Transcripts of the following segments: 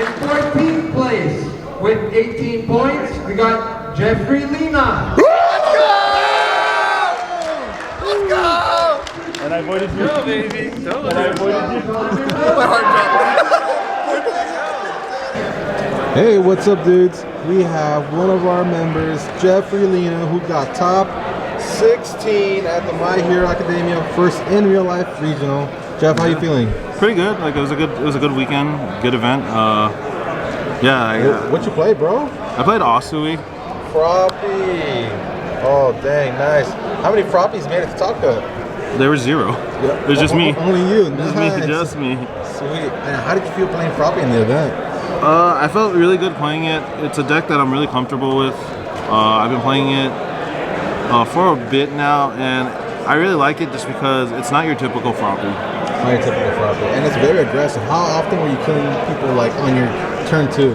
In 14th place with 18 points, we got Jeffrey Lina. Let's go! And I voted you. Go, baby. And I voted you. My heart dropped. Hey, what's up, dudes? We have one of our members, Jeffrey Lina, who got top 16 at the My Hero Academia first in real life regional. Jeff, how you feeling? Pretty good. Like it was a good weekend, good event. What you play, bro? I played Asui. Froppy. Oh, dang, nice. How many Froppies made it to top cut? There was 0. Yeah. It was just me. Only you. Just me. Sweet. And how did you feel playing Froppy in the event? I felt really good playing it. It's a deck that I'm really comfortable with. I've been playing it for a bit now, and I really like it just because it's not your typical Froppy. Not your typical Froppy. And it's very aggressive. How often were you killing people like on your turn 2?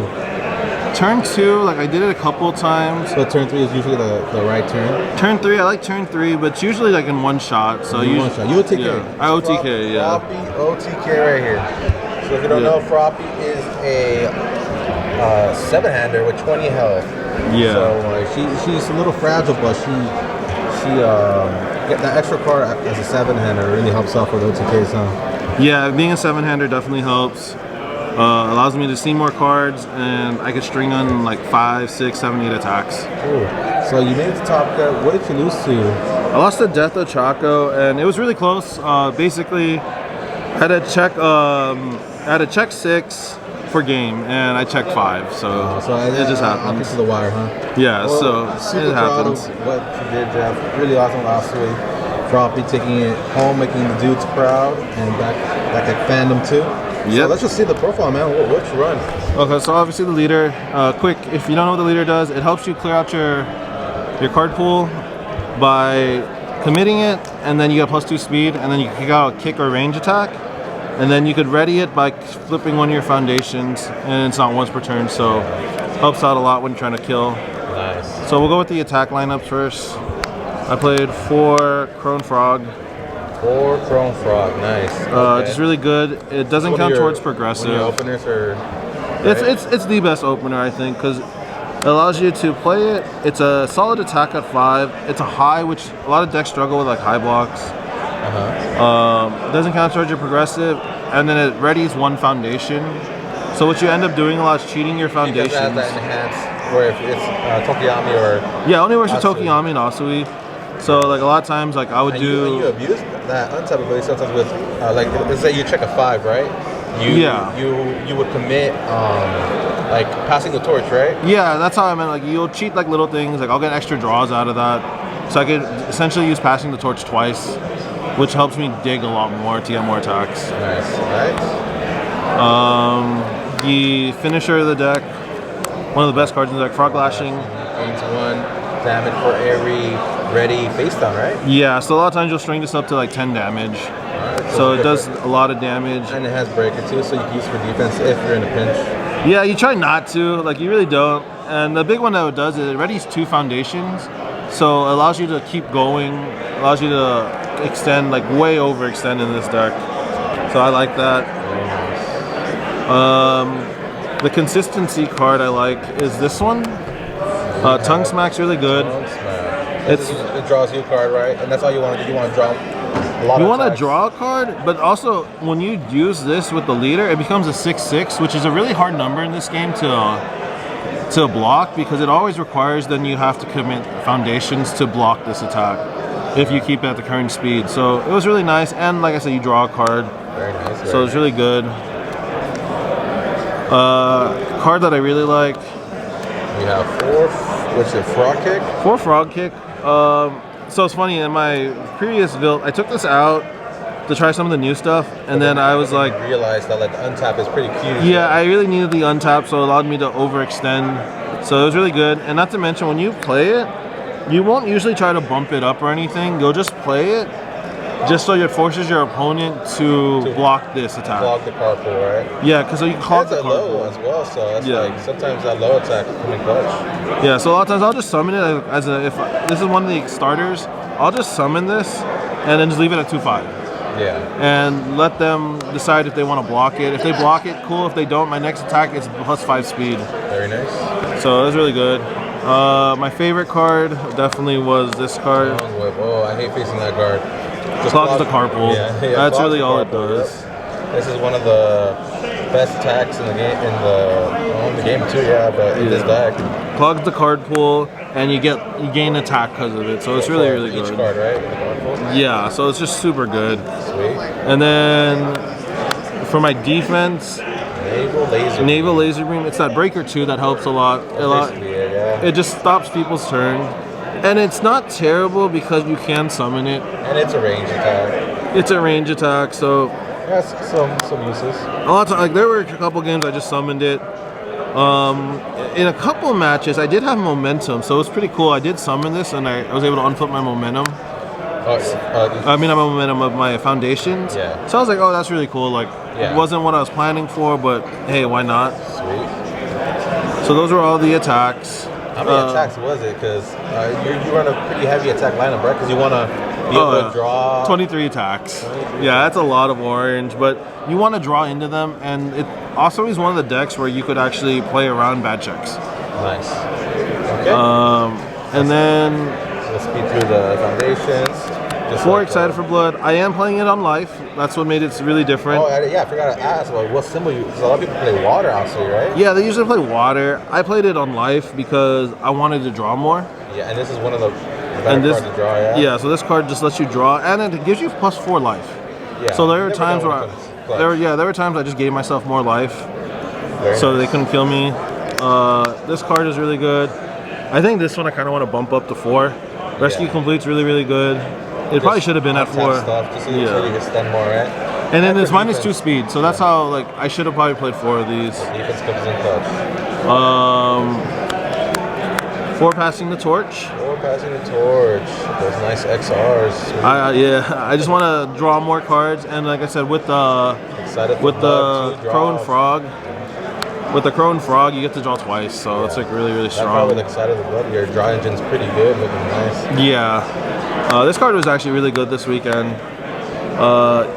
Turn 2, like I did it a couple times. So turn 3 is usually the right turn? Turn 3, I like turn 3, but it's usually like in one shot. So you one shot. You OTK. Yeah, I OTK, yeah. Froppy OTK right here. So if you don't know, Froppy is a 7-hander with 20 health. Yeah. So she's a little fragile, but she get that extra card as a 7-hander really helps out with OTKs, huh? Yeah, being a 7-hander definitely helps. Allows me to see more cards, and I could string on like 5, 6, 7, 8 attacks. Cool. So you made it to top cut. What did you lose to? I lost to Death of Chaco, and it was really close. Basically, I had to check 6 for game, and I checked 5. So it just happened. To the wire, huh? Yeah. Well, so it happens. What you did, Jeff? Really awesome last week. Froppy taking it home, making the dudes proud, and back at fandom too. Yeah. So let's just see the profile, man. What's your run? Okay, so obviously the leader. Quick, if you don't know what the leader does, it helps you clear out your card pool by committing it, and then you get +2 speed, and then you can kick out a kick or range attack, and then you could ready it by flipping one of your foundations, and it's not once per turn, so helps out a lot when you're trying to kill. Nice. So we'll go with the attack lineups first. I played 4 Crone Frog. 4 Chrome Frog, nice. Okay. Just really good. It doesn't count towards progressive. One of your openers or It's the best opener, I think, because it allows you to play it. It's a solid attack at 5. It's a high, which a lot of decks struggle with, like high blocks. It doesn't count towards your progressive, and then it readies 1 foundation. So what you end up doing a lot is cheating your foundations. Because it has that enhanced, where if it's Tokiyami or yeah, only works with Asui. Tokiyami and Asui. So like a lot of times, like I would do. You abuse that untap ability sometimes with like let's say you check a 5, right? You would commit like passing the torch, right? Yeah, that's how I meant. Like you'll cheat like little things. Like I'll get extra draws out of that, so I could essentially use passing the torch twice, which helps me dig a lot more to get more attacks. Nice. The finisher of the deck, one of the best cards in the deck, Frog Lashing. 8-1 damage for every ready face down, right? Yeah, so a lot of times you'll string this up to like 10 damage. So it does a lot of damage. And it has breaker too, so you can use it for defense if you're in a pinch. Yeah, you try not to, like you really don't. And the big one that it does is it readies 2 foundations. So it allows you to keep going, allows you to extend, like way overextend in this deck. So I like that. The consistency card I like is this one. Tongue Smack's really good. It draws you a card, right? And that's all you want to do. You want to draw a lot. You want to draw a card, but also when you use this with the leader, it becomes a 6/6, which is a really hard number in this game to block, because it always requires then you have to commit foundations to block this attack if you keep it at the current speed. So it was really nice, and like I said, you draw a card. Very nice. So it's really good. Card that I really like. We have 4. What's it? Frog kick. 4 Frog Kick. So it's funny, in my previous build, I took this out to try some of the new stuff, and then I was like, realized that like the untap is pretty cute. yeah, I really needed the untap, so it allowed me to overextend. So it was really good. And not to mention, when you play it, you won't usually try to bump it up or anything. You'll just play it just so it forces your opponent to block this attack. Block the card pool, right? Yeah, because you can clog the It's a card low pool. as well, so that's Yeah. like sometimes that low attack can be clutch. Yeah, so a lot of times I'll just summon it if this is one of the starters. I'll just summon this and then just leave it at 2/5. Yeah. and let them decide if they want to block it. If they block it, cool. If they don't, my next attack is +5 speed. Very nice. So it was really good. My favorite card definitely was this card. Long whip. Oh, I hate facing that guard. Just Clogs the carpool. Yeah, That's clogs really the all it carpool, does. yep. This is one of the best attacks in the game. In the game too, yeah. But in this deck, Clogs the card pool, and you gain attack because of it. So it's really each good. card, right? With the card pool? Yeah, so it's just super good. Sweet. And then for my defense, Naval Laser Beam. It's that breaker 2 that helps a lot. Basically, yeah. It just stops people's turn, and it's not terrible because you can summon it. And it's a range attack. It's a range attack, so Yes, some uses. a lot of like there were a couple games I just summoned it. In a couple matches, I did have momentum, so it was pretty cool. I did summon this, and I was able to unflip my momentum. I mean, my momentum of my foundations. Yeah. So I was like, oh, that's really cool. Like, Yeah. it wasn't what I was planning for, but hey, why not? Sweet. So those were all the attacks. How many attacks was it? Because you run a pretty heavy attack lineup, right? Because you want to be able to draw. 23 attacks. Yeah, that's a lot of orange, but you want to draw into them, and it also is one of the decks where you could actually play around bad checks. Nice. Okay. And then Let's speed through the foundations. Just for like, Excited for Blood, I am playing it on life. That's what made it really different. Oh, yeah, I forgot to ask, like, what symbol you, because a lot of people play water, Asui, right? Yeah, they usually play water. I played it on life because I wanted to draw more. Yeah, and this is one of the better cards to draw, yeah? Yeah, so this card just lets you draw, and it gives you +4 life. Yeah. So there were Never times know where when it comes clutch. there were times I just gave myself more life, Very so nice. they couldn't kill me. This card is really good. I think this one I kind of want to bump up to 4. Rescue Complete's really good. It probably should have been at 4. Stuff, just so you can stun more, right? And then for it's minus 2 defense. speed, so that's how like I should have probably played 4 of these. Defense comes in clutch. 4 passing the torch. Or passing the torch. Those nice XRs. I just want to draw more cards, and like I said, with the Excited for with the Blood, 2 Crow and draws. Frog, with the Crow and Frog, you get to draw twice, so it's like really That part strong. with Excited for Blood, your draw engine's pretty good, looking nice. Yeah, this card was actually really good this weekend.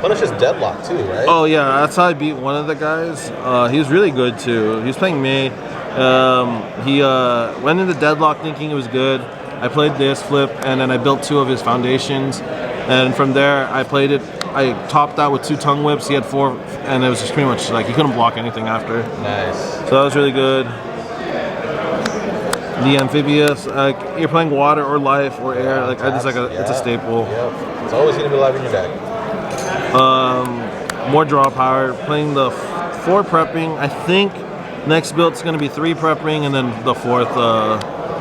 Punishes Deadlock too, right? Oh yeah, that's how I beat one of the guys. He was really good too. He was playing me. He went into Deadlock thinking it was good. I played this flip, and then I built 2 of his foundations, and from there I played it. I topped out with 2 tongue whips. He had 4, and it was just pretty much like he couldn't block anything after. Nice. So that was really good. The amphibious, like you're playing water or life or air, like it's like it's a staple. Yep. It's always gonna be live in your deck. More draw power. Playing the 4 prepping. I think next build's gonna be 3 prepping, and then the 4th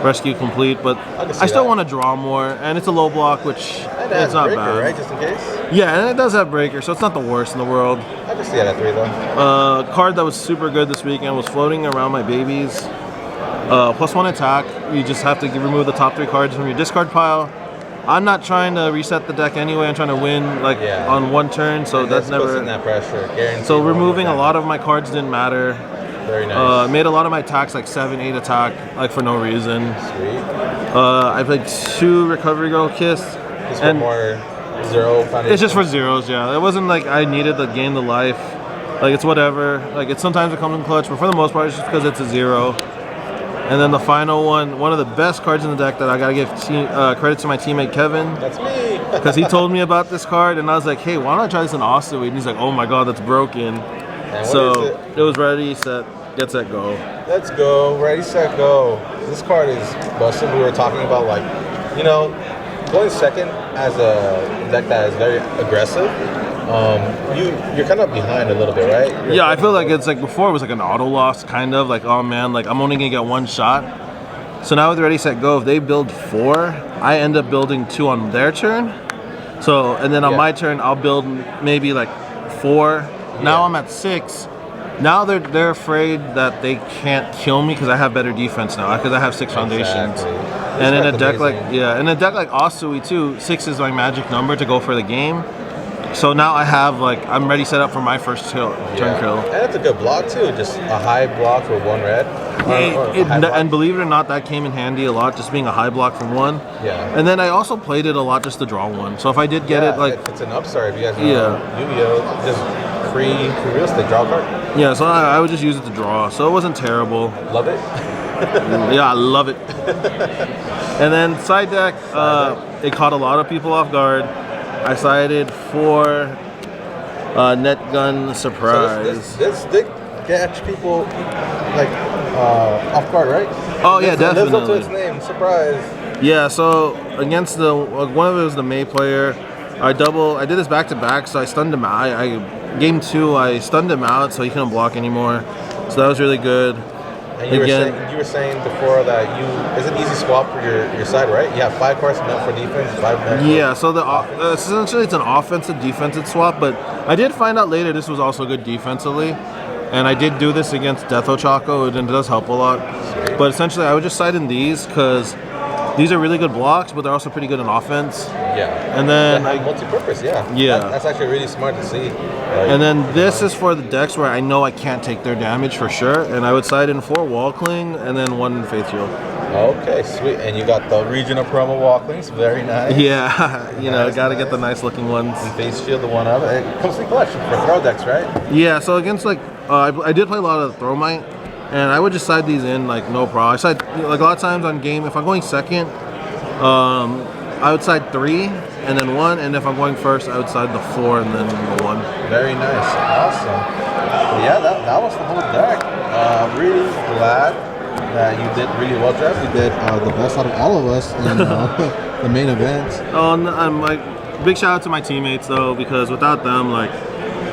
rescue complete. But can see I still that. want to draw more, and it's a low block, which And it has it's not breaker, bad. right? Just in case. Yeah, and it does have breaker, so it's not the worst in the world. I can see that at 3 though. Card that was super good this weekend was Floating Around My Babies. +1 attack. You just have to remove the top 3 cards from your discard pile. I'm not trying to reset the deck anyway. I'm trying to win like on 1 turn, so And that's puts never. in that pressure. Guaranteed. So removing a lot of my cards didn't matter. Very nice. Made a lot of my attacks like 7, 8 attack, like for no reason. Sweet. I played 2 Recovery Girl Kiss, Just for and more 0 foundation. it's just for zeros. Yeah, it wasn't like I needed to gain the life. Like it's whatever. Like it sometimes it comes in clutch, but for the most part, it's just because it's a 0. And then the final one of the best cards in the deck that I gotta give credit to my teammate Kevin, That's me. because he told me about this card, and I was like, hey, why don't I try this in Asui? And he's like, oh my god, that's broken. And what So is it? it was ready, set, get set, go. Let's go. Ready, set, go. This card is busted. We were talking about like, you know, going second as a deck that is very aggressive. You're kind of behind a little bit, right? Yeah, I feel like it's like before it was like an auto loss kind of like, oh man, like I'm only gonna get 1 shot. So now with Ready Set Go, if they build 4, I end up building 2 on their turn. So and then on my turn I'll build maybe like 4. Now I'm at 6. Now they're afraid that they can't kill me because I have better defense now because I have 6 foundations. Exactly. And in a This deck card's like amazing. in a deck like Asui too, 6 is my magic number to go for the game. So now I have like I'm ready set up for my first turn kill. And it's a good block too. Just a high block for 1 red. And believe it or not, that came in handy a lot, just being a high block from one. Yeah. And then I also played it a lot just to draw one. So if I did get it, like, it's an upstart. If you guys know Yu-Gi-Oh, just free real estate draw card. yeah. So I would just use it to draw. So it wasn't terrible. Love it. Yeah, I love it. And then side deck, it caught a lot of people off guard. I sided for Net Gun Surprise. So this did catch people like off guard, right? Oh yeah, definitely. It lives up to its name, surprise. Yeah, so against the one of it was the May player. I did this back to back, so I stunned him out. Game 2, I stunned him out, so he couldn't block anymore. So that was really good. And you were saying before that it's an easy swap for your side, right? You have 5 cards meant for defense, 5 meant for yeah. So essentially it's an offensive defensive swap, but I did find out later this was also good defensively. And I did do this against Death Ochako, and it does help a lot. But essentially, I would just side in these because these are really good blocks, but they're also pretty good in offense. Yeah. And then multi-purpose, yeah. Yeah. That's actually really smart to see. And then this is for the decks where I know I can't take their damage for sure, and I would side in 4 Wall Cling and then 1 Faith Shield. Okay, sweet. And you got the regional promo Wall Clings, very nice. Yeah, gotta get the nice looking ones. And Faith Shield, the one of it. It comes in clutch for throw decks, right? Yeah, so against I did play a lot of Throw Might, and I would just side these in like no problem. I side like a lot of times on game. If I'm going second, I would side 3 and then 1, and if I'm going first, I would side the 4 and then the 1. Very nice, awesome. Well, yeah, that was the whole deck. Really glad that you did really well, Jeff. You did the best out of all of us in the main event. Oh, and I'm like big shout out to my teammates though, because without them, like.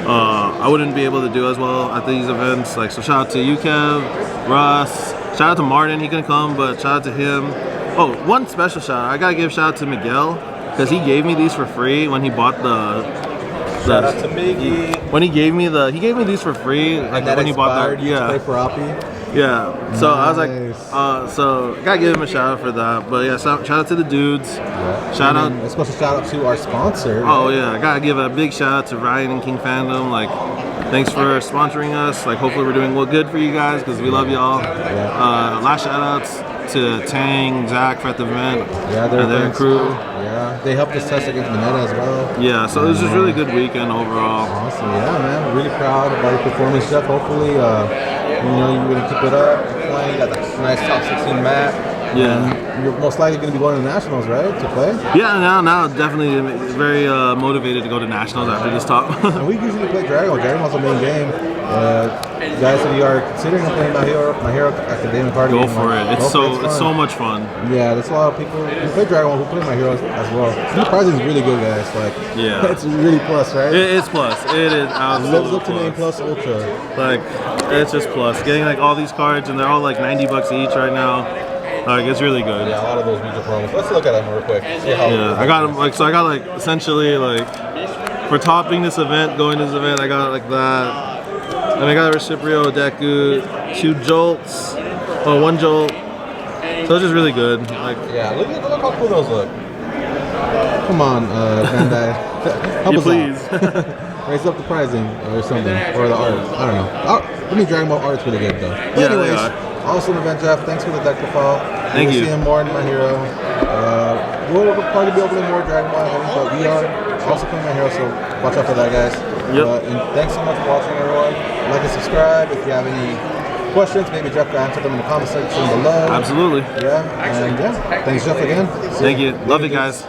I wouldn't be able to do as well at these events. Like, so shout out to you, Kev, Russ. Shout out to Martin. He couldn't come, but shout out to him. Oh, one special shout out. I gotta give shout out to Miguel because he gave me these for free when he bought the. Shout out to Miggy. When he gave me these for free. Like that when he bought that. Yeah. Play for Oppie. Yeah. So nice. I was like, so gotta give him a shout out for that. But yeah, shout out to the dudes. Yeah. Shout out. A special shout out to our sponsor. Oh yeah, I gotta give a big shout out to Ryan and King Fandom. Like, thanks for sponsoring us. Like, hopefully we're doing well good for you guys because we love y'all. Yeah. Last shout outs to Tang, Zach for at the event. Yeah, and their crew. Yeah, they helped us test against Mineta as well. Yeah, so it was just a really good weekend overall. Awesome, yeah, man. Really proud about your performance, Jeff. Hopefully, you're gonna keep it up. You got that nice top 16 map. Yeah. And you're most likely going to be going to nationals, right, to play? Yeah, now definitely very motivated to go to nationals after this top. And we usually play Dragon. Dragon's the main game. Guys, if you are considering playing My Hero Academia Academia, go for it. It's so much fun. Yeah, there's a lot of people who play Dragon who play My Hero as well. The pricing is really good, guys. Like, yeah, it's really plus, right? It's plus. It is absolutely. It lives up to name plus ultra. Like, it's just plus. Getting like all these cards, and they're all like $90 each right now. Like, it's really good. Yeah, a lot of those major promos. Let's look at them real quick. See how I got them I got like essentially like for topping this event, going to this event, I got like that. And I got a Reciprio, Deku, 2 Jolts, 1 Jolt. So it's just really good. Like, yeah, look how cool those look. Come on, Bandai. Help us please. out. Raise up the pricing or something, or the art. I don't know. Let me Dragon Ball art's really good though. But Yeah, anyways, awesome event, Jeff. Thanks for the deck profile. Thank you. See him more in My Hero. We'll probably be able to play more Dragon Ball, but we are also playing My Hero, so watch out for that, guys. Yep. And thanks so much for watching, everyone. Like and subscribe. If you have any questions, maybe Jeff can answer them in the comment section below. Absolutely. Yeah. And yeah, thanks, Jeff, again. Thank you. Love it, guys.